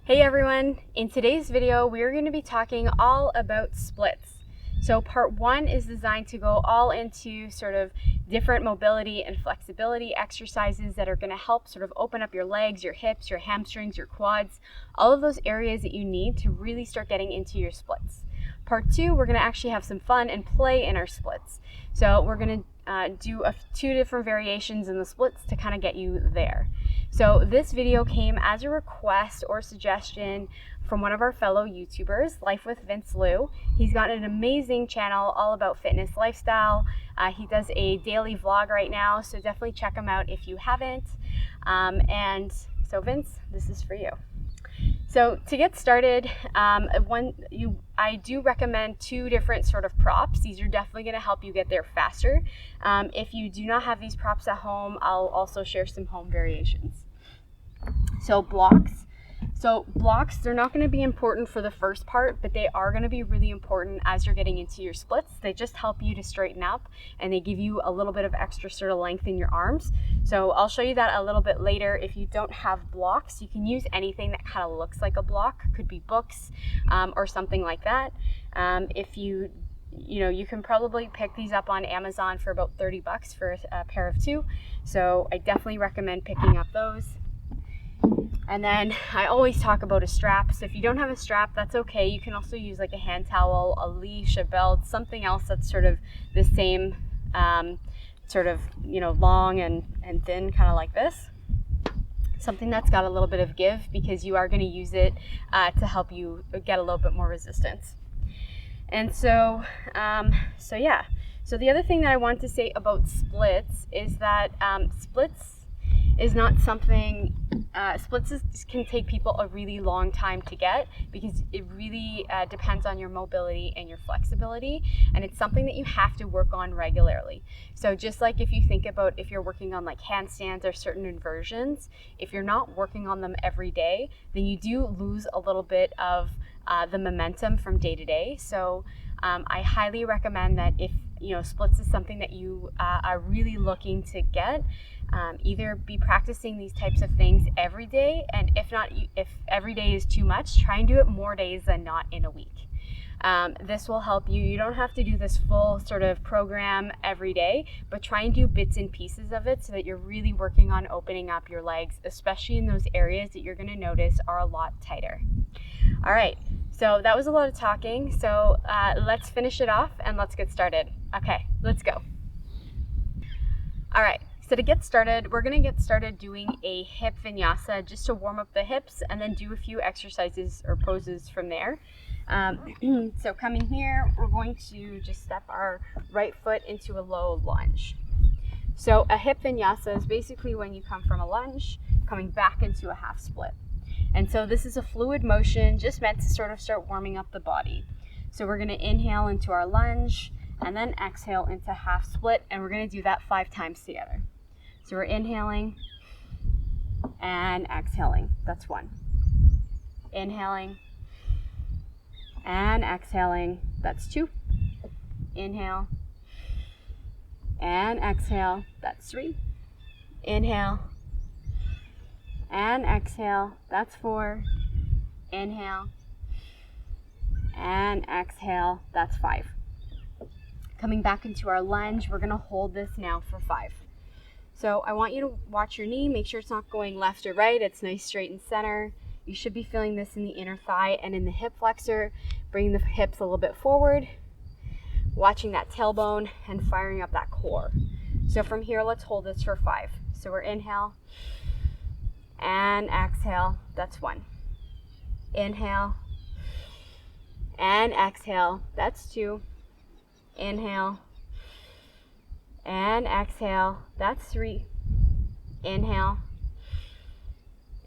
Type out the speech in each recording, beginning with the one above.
Hey everyone, in today's video we're going to be talking all about splits. So part one is designed to go all into sort of different mobility and flexibility exercises that are going to help sort of open up your legs, your hips, your hamstrings, your quads, all of those areas that you need to really start getting into your splits. Part two, we're going to actually have some fun and play in our splits. So we're going to do two different variations in the splits to kind of get you there. So this video came as a request or suggestion from one of our fellow YouTubers, Life with Vince Lou. He's got an amazing channel all about fitness lifestyle. He does a daily vlog right now, so definitely check him out if you haven't. And so Vince, this is for you. So to get started, I do recommend two different sort of props. These are definitely going to help you get there faster. If you do not have these props at home, I'll also share some home variations. So blocks. They're not going to be important for the first part, but they are going to be really important as you're getting into your splits. They just help you to straighten up and they give you a little bit of extra sort of length in your arms. So I'll show you that a little bit later. If you don't have blocks, you can use anything that kind of looks like a block. Could be books or something like that. If you can probably pick these up on Amazon for about 30 bucks for a pair of two. So I definitely recommend picking up those. And then I always talk about a strap. So if you don't have a strap, that's okay. You can also use like a hand towel, a leash, a belt, something else that's sort of the same long and thin, kind of like this. Something that's got a little bit of give because you are going to use it to help you get a little bit more resistance. And so the other thing that I want to say about splits is that splits is not something, can take people a really long time to get because it really depends on your mobility and your flexibility, and it's something that you have to work on regularly. So just like if you think about if you're working on like handstands or certain inversions, if you're not working on them every day, then you do lose a little bit of the momentum from day to day. So I highly recommend that if splits is something that you are really looking to get, either be practicing these types of things every day, and if every day is too much, try and do it more days than not in a week. This will help you. You don't have to do this full sort of program every day, but try and do bits and pieces of it so that you're really working on opening up your legs, especially in those areas that you're going to notice are a lot tighter. All right, so that was a lot of talking. So let's finish it off and let's get started. Okay, let's go. All right. So to get started, we're going to get started doing a hip vinyasa just to warm up the hips and then do a few exercises or poses from there. So coming here, we're going to just step our right foot into a low lunge. So a hip vinyasa is basically when you come from a lunge, coming back into a half split. And so this is a fluid motion just meant to sort of start warming up the body. So we're going to inhale into our lunge and then exhale into half split, and we're going to do that 5 times together. So we're inhaling and exhaling. That's 1. Inhaling and exhaling. That's 2. Inhale and exhale. That's 3. Inhale and exhale. That's 4. Inhale and exhale. That's 5. Coming back into our lunge, we're going to hold this now for 5. So I want you to watch your knee, make sure it's not going left or right, it's nice straight and center. You should be feeling this in the inner thigh and in the hip flexor. Bring the hips a little bit forward, watching that tailbone and firing up that core. So from here, let's hold this for 5. So we're inhale and exhale, that's 1. Inhale and exhale, that's 2. Inhale and exhale, that's 3. Inhale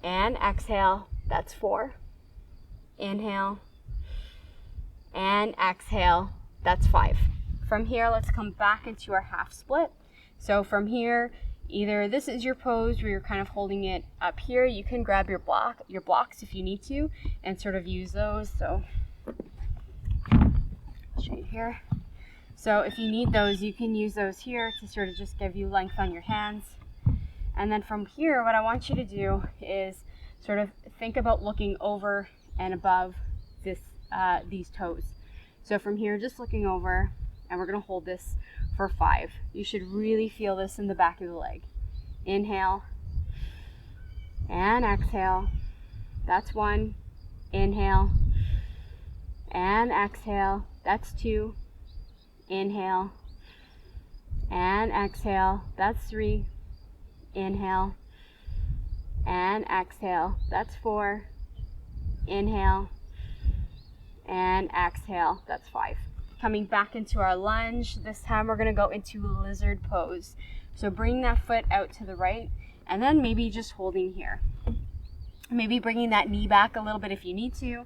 and exhale, that's 4. Inhale and exhale, that's 5. From here, let's come back into our half split. So from here, either this is your pose where you're kind of holding it up here. You can grab your blocks if you need to and sort of use those. So I'll show you here. So if you need those, you can use those here to sort of just give you length on your hands. And then from here, what I want you to do is sort of think about looking over and above these toes. So from here, just looking over, and we're gonna hold this for 5. You should really feel this in the back of the leg. Inhale and exhale. That's 1. Inhale and exhale. That's 2. Inhale and exhale. That's 3. Inhale and exhale. That's 4. Inhale and exhale. That's 5. Coming back into our lunge. This time we're going to go into lizard pose. So bring that foot out to the right, and then maybe just holding here. Maybe bringing that knee back a little bit if you need to,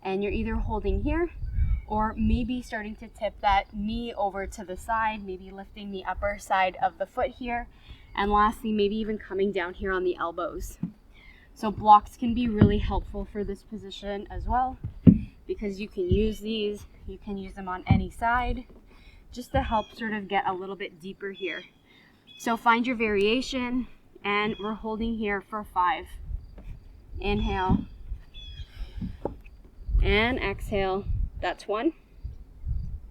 and you're either holding here or maybe starting to tip that knee over to the side, maybe lifting the upper side of the foot here, and lastly, maybe even coming down here on the elbows. So blocks can be really helpful for this position as well, because you can use these, you can use them on any side, just to help sort of get a little bit deeper here. So find your variation, and we're holding here for 5. Inhale and exhale. That's 1.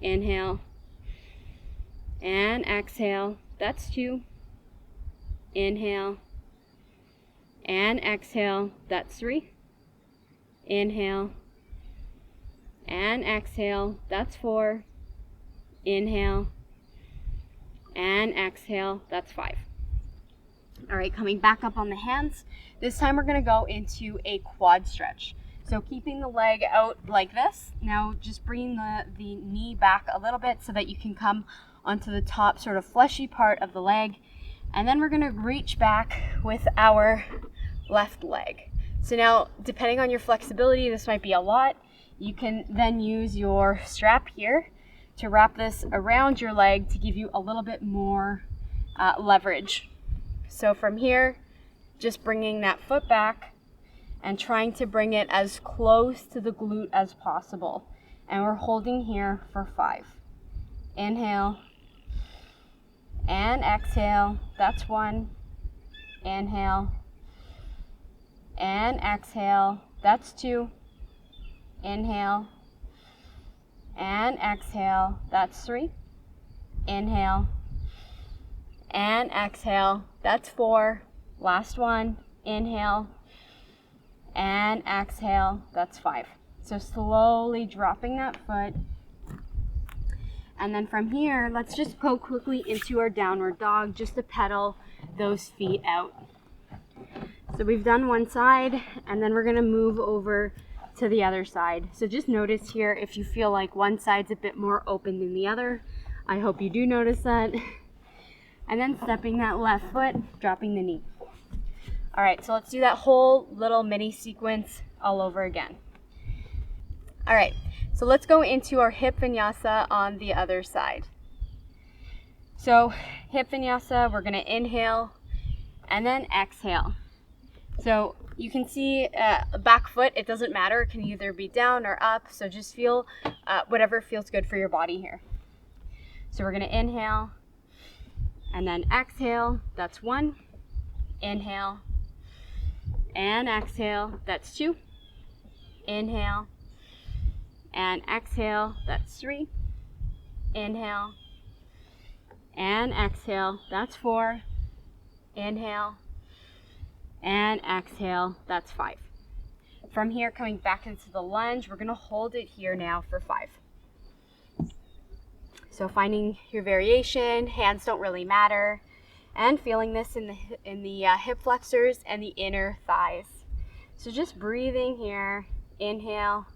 Inhale and exhale. That's 2. Inhale and exhale. That's 3. Inhale and exhale. That's 4. Inhale and exhale. That's 5. All right, coming back up on the hands. This time we're going to go into a quad stretch. So keeping the leg out like this. Now just bringing the knee back a little bit so that you can come onto the top sort of fleshy part of the leg. And then we're going to reach back with our left leg. So now, depending on your flexibility, this might be a lot. You can then use your strap here to wrap this around your leg to give you a little bit more leverage. So from here, just bringing that foot back and trying to bring it as close to the glute as possible. And we're holding here for 5. Inhale and exhale. That's 1. Inhale and exhale. That's 2. Inhale and exhale. That's 3. Inhale and exhale. That's 4. Last one. Inhale and exhale. That's 5. So slowly dropping that foot. And then from here, let's just go quickly into our downward dog just to pedal those feet out. So we've done one side, and then we're going to move over to the other side. So just notice here if you feel like one side's a bit more open than the other. I hope you do notice that. And then stepping that left foot, dropping the knee. All right, so let's do that whole little mini sequence all over again. All right, so let's go into our hip vinyasa on the other side. So hip vinyasa, we're gonna inhale and then exhale. So you can see back foot, it doesn't matter. It can either be down or up. So just feel whatever feels good for your body here. So we're gonna inhale and then exhale. That's 1. Inhale and exhale. That's 2. Inhale and exhale. That's 3. Inhale and exhale. That's 4. Inhale and exhale. That's 5. From here, coming back into the lunge, we're going to hold it here now for 5. So finding your variation, hands don't really matter, and feeling this in the hip flexors and the inner thighs. So just breathing here. Inhale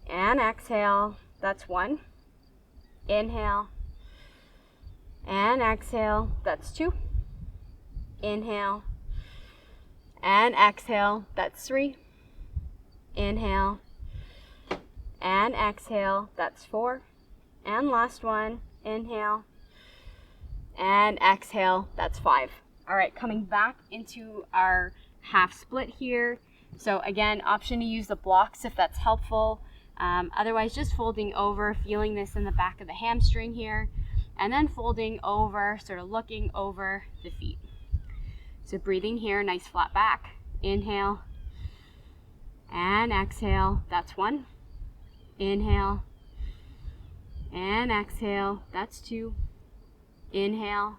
and exhale. That's 1. Inhale and exhale. That's 2. Inhale and exhale. That's 3. Inhale and exhale. That's 4. And last one. Inhale and exhale. That's 5. All right, coming back into our half split here. So again, option to use the blocks if that's helpful. Otherwise, just folding over, feeling this in the back of the hamstring here, and then folding over, sort of looking over the feet. So breathing here, nice flat back. Inhale and exhale, that's 1. Inhale and exhale, that's 2. Inhale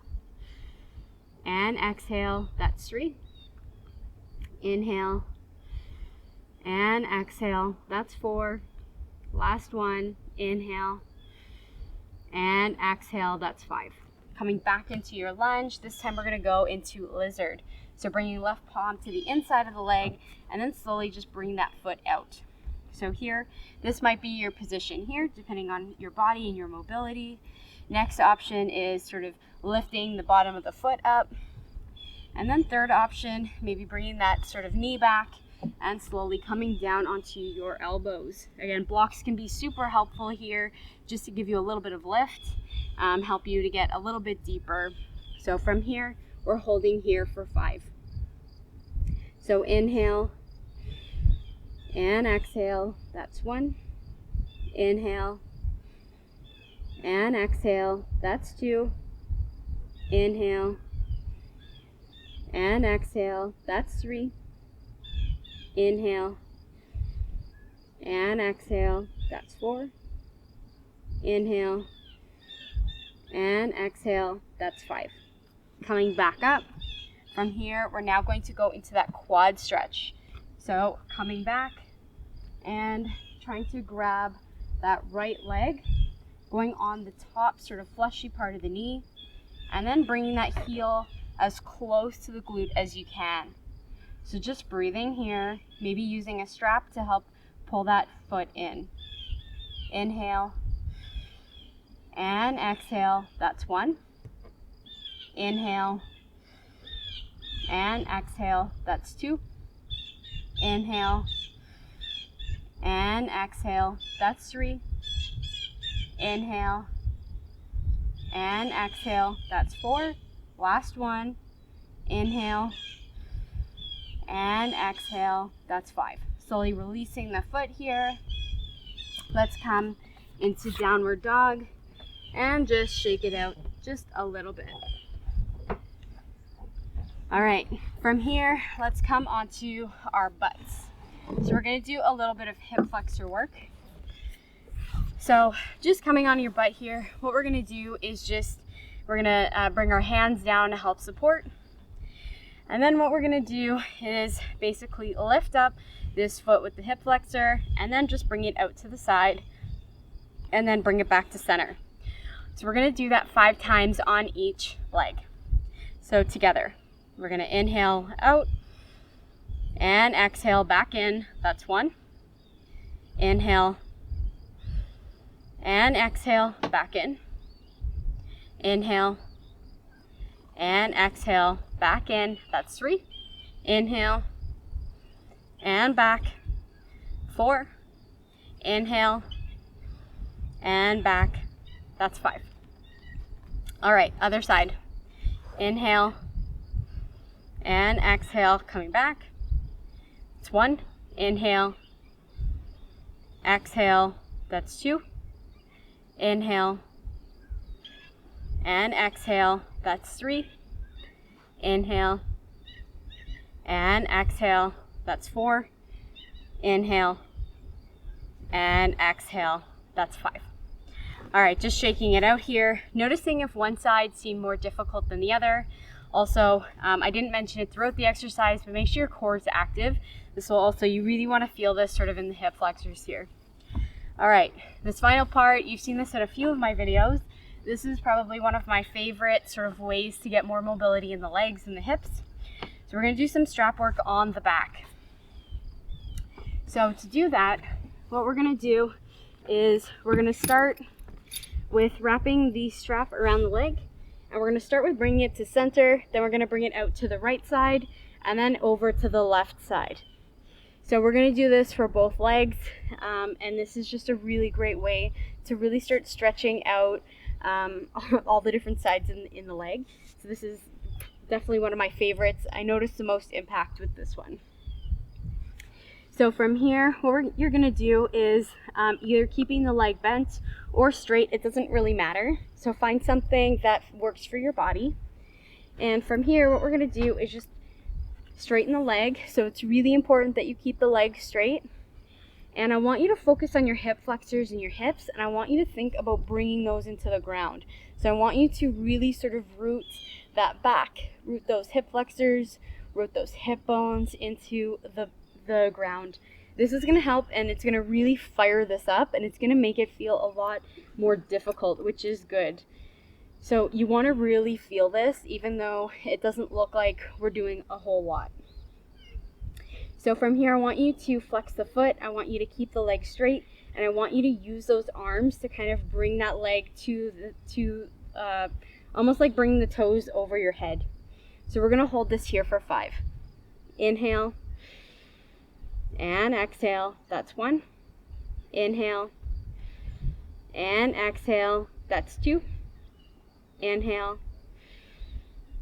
and exhale, that's 3. Inhale and exhale, that's 4. Last one, inhale and exhale, that's 5. Coming back into your lunge, this time we're gonna go into lizard. So bring your left palm to the inside of the leg and then slowly just bring that foot out. So here, this might be your position here, depending on your body and your mobility. Next option is sort of lifting the bottom of the foot up. And then third option, maybe bringing that sort of knee back and slowly coming down onto your elbows. Again, blocks can be super helpful here just to give you a little bit of lift, help you to get a little bit deeper. So from here, we're holding here for 5. So inhale and exhale, that's 1. Inhale and exhale, that's 2. Inhale and exhale, that's 3. Inhale and exhale, that's 4. Inhale and exhale, that's 5. Coming back up. From here, we're now going to go into that quad stretch. So coming back and trying to grab that right leg, going on the top sort of fleshy part of the knee, and then bringing that heel as close to the glute as you can. So just breathing here, maybe using a strap to help pull that foot in. Inhale and exhale, that's 1. Inhale and exhale, that's 2. Inhale and exhale, that's 3. Inhale and exhale, that's 4. Last one. Inhale and exhale, that's 5. Slowly releasing the foot here. Let's come into downward dog and just shake it out just a little bit. All right, from here, let's come onto our butts. So we're gonna do a little bit of hip flexor work. So just coming on your butt here, what we're gonna do is we're gonna bring our hands down to help support. And then what we're gonna do is basically lift up this foot with the hip flexor and then just bring it out to the side and then bring it back to center. So we're gonna do that 5 times on each leg. So together, we're gonna inhale out and exhale back in, that's 1. Inhale and exhale back in. Inhale and exhale back in, that's 3. Inhale and back, 4. Inhale and back, that's 5. All right, other side. Inhale and exhale, coming back. It's 1. Inhale, exhale, that's 2. Inhale and exhale, that's 3. Inhale and exhale, that's 4. Inhale and exhale, that's 5. All right, just shaking it out here, noticing if one side seemed more difficult than the other. Also, I didn't mention it throughout the exercise, but make sure your core is active. This will also, you really want to feel this sort of in the hip flexors here. All right, this final part, you've seen this in a few of my videos. This is probably one of my favorite sort of ways to get more mobility in the legs and the hips. So we're gonna do some strap work on the back. So to do that, what we're gonna do is we're gonna start with wrapping the strap around the leg. And we're gonna start with bringing it to center, then we're gonna bring it out to the right side, and then over to the left side. So we're gonna do this for both legs, and this is just a really great way to really start stretching out all the different sides in the leg. So this is definitely one of my favorites. I noticed the most impact with this one. So from here, what you're gonna do is either keeping the leg bent or straight, it doesn't really matter. So find something that works for your body. And from here, what we're gonna do is just straighten the leg. So it's really important that you keep the leg straight. And I want you to focus on your hip flexors and your hips, and I want you to think about bringing those into the ground. So I want you to really sort of root that back, root those hip flexors, root those hip bones into the ground. This is going to help, and it's going to really fire this up, and it's going to make it feel a lot more difficult, which is good. So you want to really feel this, even though it doesn't look like we're doing a whole lot. So from here, I want you to flex the foot, I want you to keep the leg straight, and I want you to use those arms to kind of bring that leg almost like bringing the toes over your head. So we're going to hold this here for 5. Inhale and exhale, that's 1. Inhale and exhale, that's 2. Inhale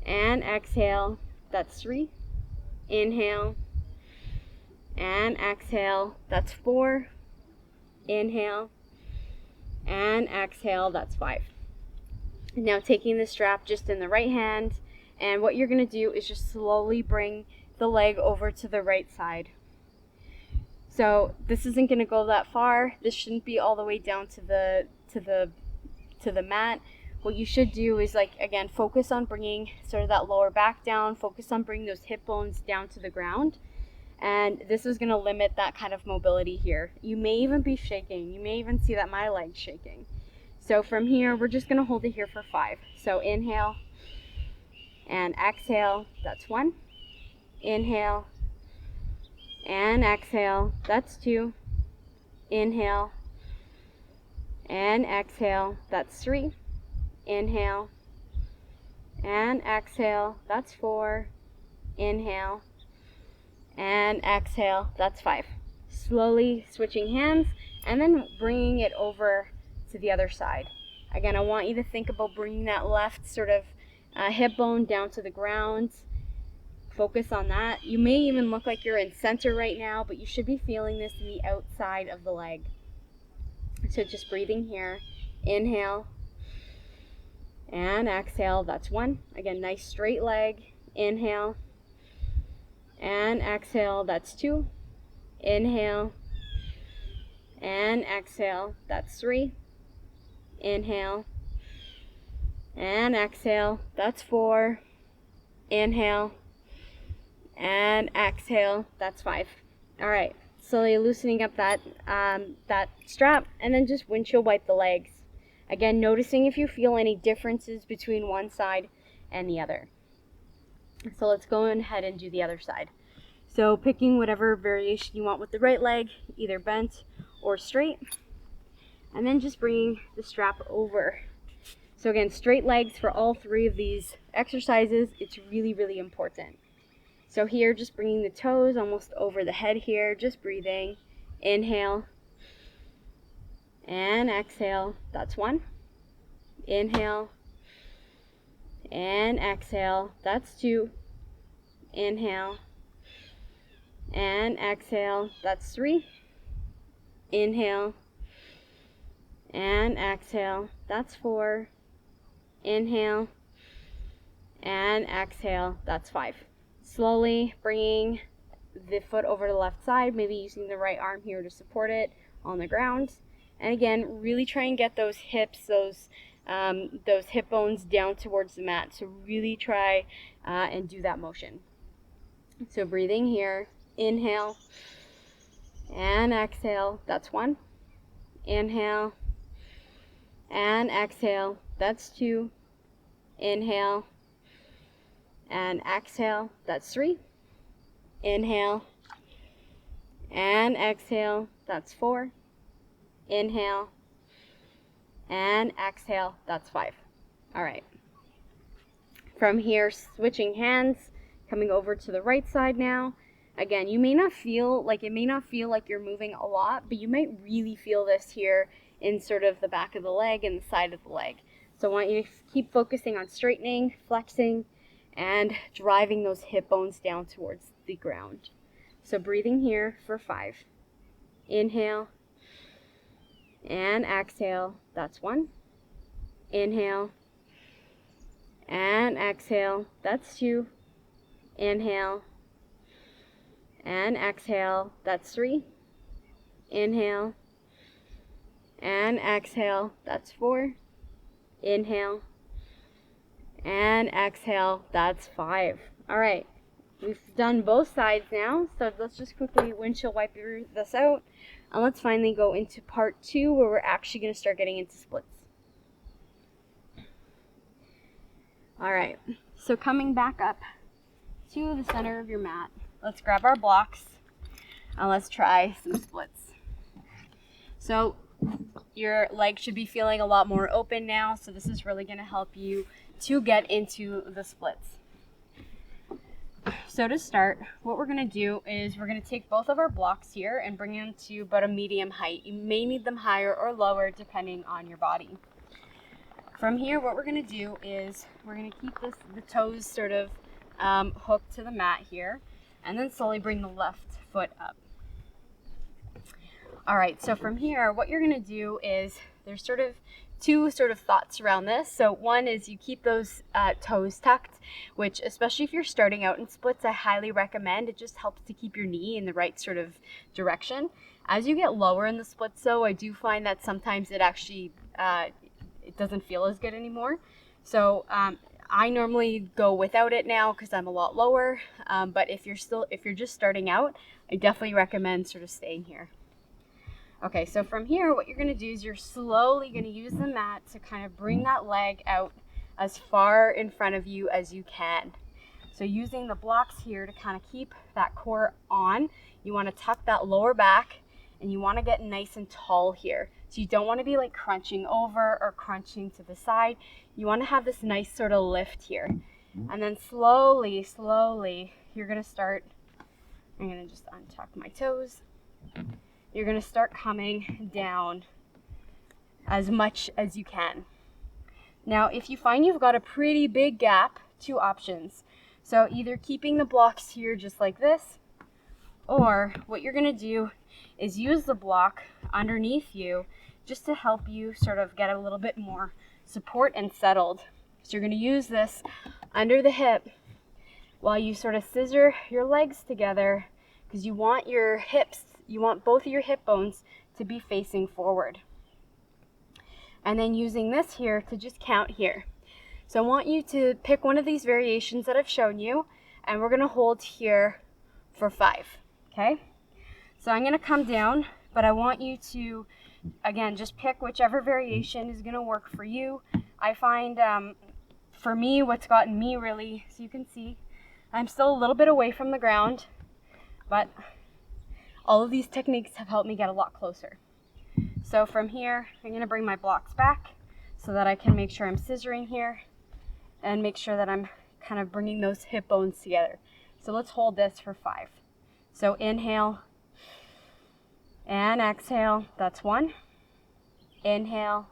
and exhale, that's 3. Inhale and exhale, that's 4. Inhale and exhale, that's 5. Now taking the strap just in the right hand, and what you're going to do is just slowly bring the leg over to the right side. So this isn't going to go that far. This shouldn't be all the way down to the mat. What you should do is, like, again, focus on bringing sort of that lower back down, focus on bringing those hip bones down to the ground. And this is going to limit that kind of mobility here. You may even be shaking. You may even see that my leg's shaking. So from here, we're just going to hold it here for 5. So inhale and exhale, that's 1. Inhale and exhale, that's 2. Inhale and exhale, that's 3. Inhale and exhale, that's 4. Inhale and exhale, that's 5. Slowly switching hands and then bringing it over to the other side. Again, I want you to think about bringing that left sort of hip bone down to the ground. Focus on that. You may even look like you're in center right now, but you should be feeling this in the outside of the leg. So just breathing here. Inhale and exhale, that's 1. Again, nice straight leg. Inhale and exhale, that's 2. Inhale and exhale, that's 3. Inhale and exhale, that's 4. Inhale and exhale, that's 5. All right, slowly loosening up that strap, and then just windshield wipe the legs. Again, noticing if you feel any differences between one side and the other. So let's go ahead and do the other side. So picking whatever variation you want with the right leg, either bent or straight, and then just bringing the strap over. So again, straight legs for all 3 of these exercises. It's really, really important. So here, just bringing the toes almost over the head here, just breathing. Inhale and exhale, that's 1. Inhale and exhale, that's 2. Inhale and exhale, that's 3. Inhale and exhale, that's 4. Inhale and exhale, that's 5. Slowly bringing the foot over to the left side, maybe using the right arm here to support it on the ground. And again, really try and get those hips, those hip bones down towards the mat. So really try and do that motion. So breathing here. Inhale and exhale, that's 1. Inhale and exhale, that's 2. Inhale and exhale, that's 3. Inhale and exhale, that's 4. Inhale and exhale, that's 5. All right. From here, switching hands, coming over to the right side now. Again, it may not feel like you're moving a lot, but you might really feel this here in sort of the back of the leg and the side of the leg. So I want you to keep focusing on straightening, flexing, and driving those hip bones down towards the ground. So breathing here for 5. Inhale and exhale, that's 1. Inhale and exhale, that's 2. Inhale and exhale, that's 3. Inhale, and exhale, that's 4. Inhale, and exhale, that's 5. All right, we've done both sides now, so let's just quickly windshield wiper this out, and let's finally go into part 2 where we're actually going to start getting into splits. All right, so coming back up to the center of your mat, let's grab our blocks and let's try some splits. So your leg should be feeling a lot more open now, so this is really going to help you to get into the splits. So to start, what we're going to do is we're going to take both of our blocks here and bring them to about a medium height. You may need them higher or lower depending on your body. From here, what we're going to do is we're going to keep the toes sort of hooked to the mat here, and then slowly bring the left foot up. All right, so from here, what you're going to do is there's sort of two thoughts around this. So one is you keep those toes tucked, which especially if you're starting out in splits, I highly recommend. It just helps to keep your knee in the right sort of direction. As you get lower in the splits though, I do find that sometimes it actually it doesn't feel as good anymore. So I normally go without it now because I'm a lot lower, but if you're just starting out, I definitely recommend sort of staying here. Okay, so from here, what you're going to do is you're slowly going to use the mat to kind of bring that leg out as far in front of you as you can. So using the blocks here to kind of keep that core on, you want to tuck that lower back and you want to get nice and tall here. So you don't want to be like crunching over or crunching to the side. You want to have this nice sort of lift here. And then slowly, you're going to start, I'm going to just untuck my toes. You're going to start coming down as much as you can. Now, if you find you've got a pretty big gap, 2 options. So either keeping the blocks here just like this, or what you're going to do is use the block underneath you just to help you sort of get a little bit more support and settled. So you're going to use this under the hip while you sort of scissor your legs together, because you want your hips, you want both of your hip bones to be facing forward. And then using this here to just count here. So I want you to pick one of these variations that I've shown you, and we're going to hold here for 5. Okay? So I'm going to come down, but I want you to, again, just pick whichever variation is going to work for you. I find, for me, what's gotten me really, so you can see, I'm still a little bit away from the ground, but all of these techniques have helped me get a lot closer. So from here, I'm going to bring my blocks back so that I can make sure I'm scissoring here and make sure that I'm kind of bringing those hip bones together. So let's hold this for 5. So inhale and exhale, that's 1. Inhale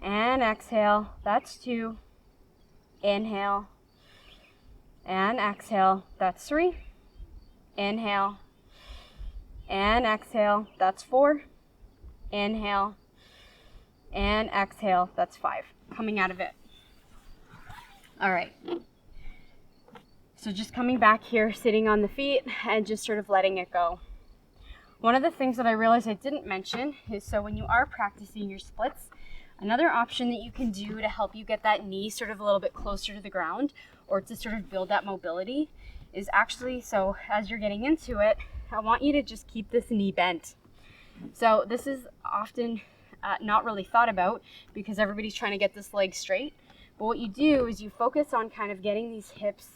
and exhale, that's 2. Inhale and exhale, that's 3. Inhale and exhale, that's 4. Inhale and exhale, that's 5. Coming out of it. All right. So just coming back here, sitting on the feet and just sort of letting it go. One of the things that I realized I didn't mention is, so when you are practicing your splits, another option that you can do to help you get that knee sort of a little bit closer to the ground, or to sort of build that mobility, is actually, so as you're getting into it, I want you to just keep this knee bent. So this is often not really thought about because everybody's trying to get this leg straight. But what you do is you focus on kind of getting these hips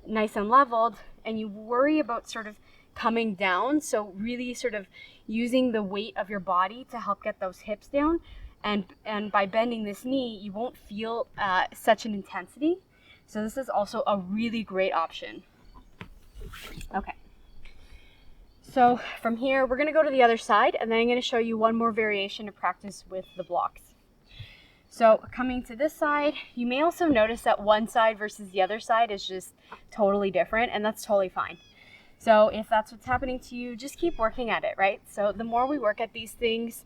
nice and leveled, and you worry about sort of coming down. So really sort of using the weight of your body to help get those hips down. And by bending this knee, you won't feel such an intensity. So this is also a really great option. Okay. So from here, we're going to go to the other side, and then I'm going to show you one more variation to practice with the blocks. So coming to this side, you may also notice that one side versus the other side is just totally different, and that's totally fine. So if that's what's happening to you, just keep working at it, right? So the more we work at these things,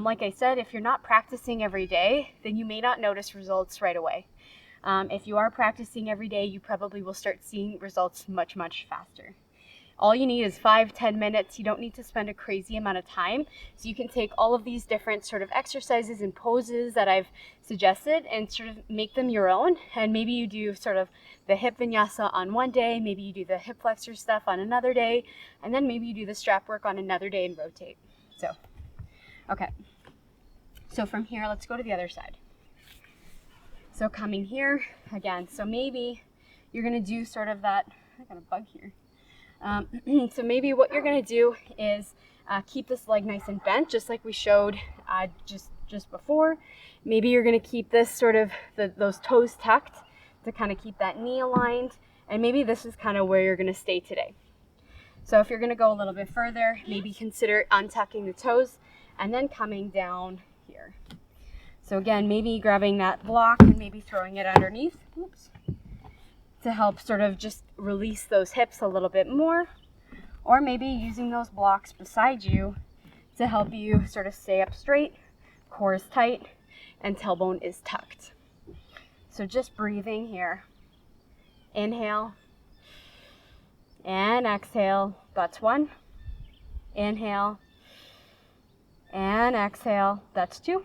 like I said, if you're not practicing every day, then you may not notice results right away. If you are practicing every day, you probably will start seeing results much, much faster. All you need is 5-10 minutes. You don't need to spend a crazy amount of time. So you can take all of these different sort of exercises and poses that I've suggested and sort of make them your own. And maybe you do sort of the hip vinyasa on one day, maybe you do the hip flexor stuff on another day, and then maybe you do the strap work on another day and rotate. So, okay. So from here, let's go to the other side. So coming here again, so maybe you're gonna do sort of that, I got a bug here. So maybe what you're going to do is keep this leg nice and bent, just like we showed just before. Maybe you're going to keep this sort of those toes tucked to kind of keep that knee aligned, and maybe this is kind of where you're going to stay today. So if you're going to go a little bit further, maybe consider untucking the toes and then coming down here. So again, maybe grabbing that block and maybe throwing it underneath. Oops. To help sort of just release those hips a little bit more, or maybe using those blocks beside you to help you sort of stay up straight, core is tight, and tailbone is tucked. So just breathing here. Inhale and exhale, that's 1. Inhale and exhale, that's 2.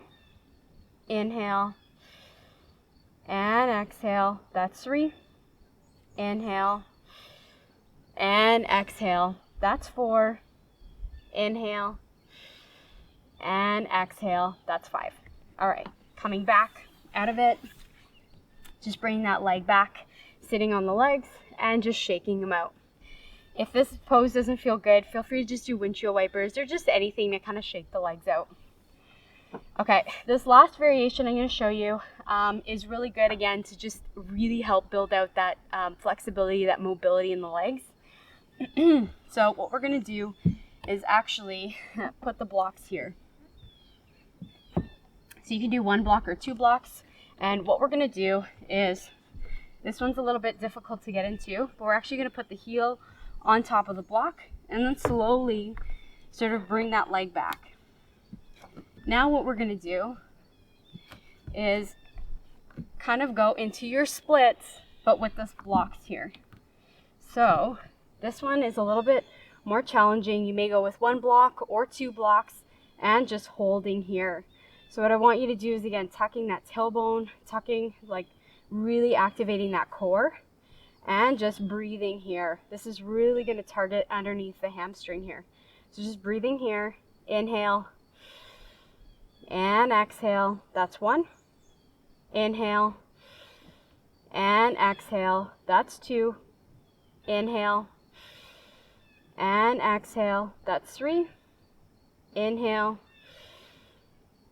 Inhale and exhale, that's 3. Inhale and exhale, that's 4. Inhale and exhale, that's 5. All right, coming back out of it, just bring that leg back, sitting on the legs and just shaking them out. If this pose doesn't feel good, feel free to just do windshield wipers or just anything to kind of shake the legs out. Okay, this last variation I'm going to show you is really good, again, to just really help build out that flexibility, that mobility in the legs. So what we're going to do is actually put the blocks here. So you can do 1 block or 2 blocks. And what we're going to do is, this one's a little bit difficult to get into, but we're actually going to put the heel on top of the block and then slowly sort of bring that leg back. Now what we're going to do is kind of go into your splits, but with this blocks here. So this one is a little bit more challenging. You may go with 1 block or 2 blocks and just holding here. So what I want you to do is, again, tucking that tailbone, like really activating that core and just breathing here. This is really going to target underneath the hamstring here. So just breathing here, inhale and exhale, that's 1. Inhale and exhale, that's 2. Inhale and exhale, that's 3. Inhale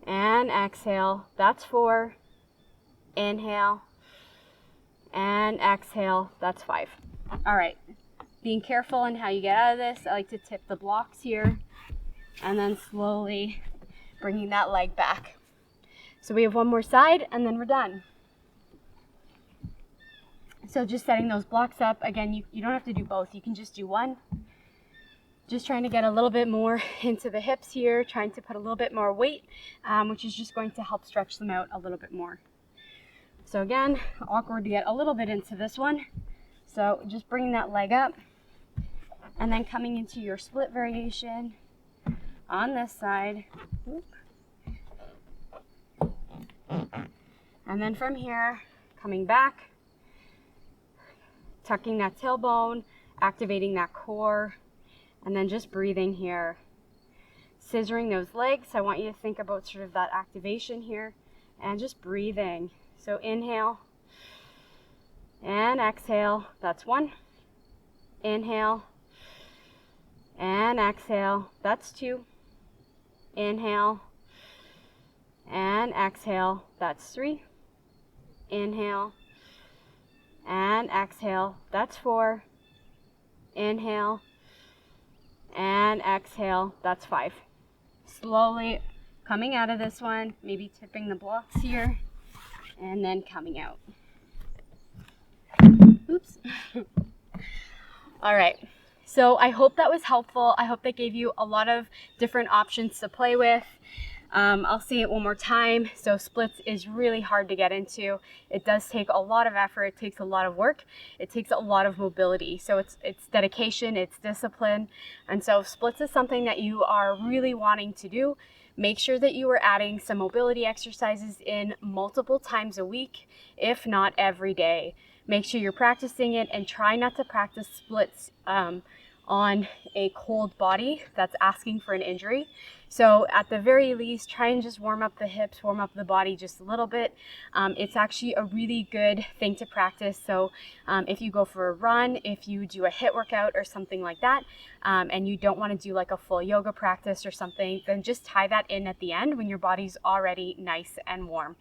and exhale, that's 4. Inhale and exhale, that's 5. All right, being careful in how you get out of this. I like to tip the blocks here and then slowly bringing that leg back. So we have 1 more side and then we're done. So just setting those blocks up. Again, you don't have to do both. You can just do 1. Just trying to get a little bit more into the hips here, trying to put a little bit more weight, which is just going to help stretch them out a little bit more. So again, awkward to get a little bit into this one. So just bringing that leg up and then coming into your split variation on this side. And then from here, coming back, tucking that tailbone, activating that core, and then just breathing here. Scissoring those legs. I want you to think about sort of that activation here and just breathing. So inhale and exhale, that's 1. Inhale and exhale, that's 2. Inhale and exhale, that's 3. Inhale and exhale, that's 4. Inhale and exhale, that's 5. Slowly coming out of this one, maybe tipping the blocks here and then coming out. Oops. All right, so I hope that was helpful. I hope that gave you a lot of different options to play with. I'll say it one more time. So splits is really hard to get into. It does take a lot of effort. It takes a lot of work. It takes a lot of mobility. So it's dedication, it's discipline. And so splits is something that you are really wanting to do. Make sure that you are adding some mobility exercises in multiple times a week, if not every day. Make sure you're practicing it, and try not to practice splits on a cold body that's asking for an injury. So at the very least, try and just warm up the hips, warm up the body just a little bit. It's actually a really good thing to practice. So if you go for a run, if you do a HIIT workout or something like that, and you don't want to do like a full yoga practice or something, then just tie that in at the end when your body's already nice and warm.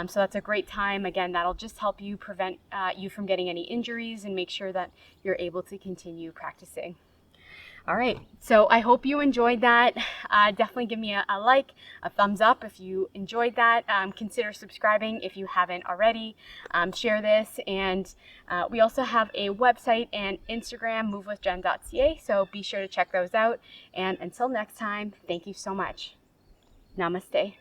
So that's a great time. Again, that'll just help you prevent you from getting any injuries and make sure that you're able to continue practicing. All right, so I hope you enjoyed that. Definitely give me a like, a thumbs up if you enjoyed that. Consider subscribing if you haven't already. Share this, and we also have a website and Instagram, movewithjen.ca, so be sure to check those out. And until next time, thank you so much. Namaste.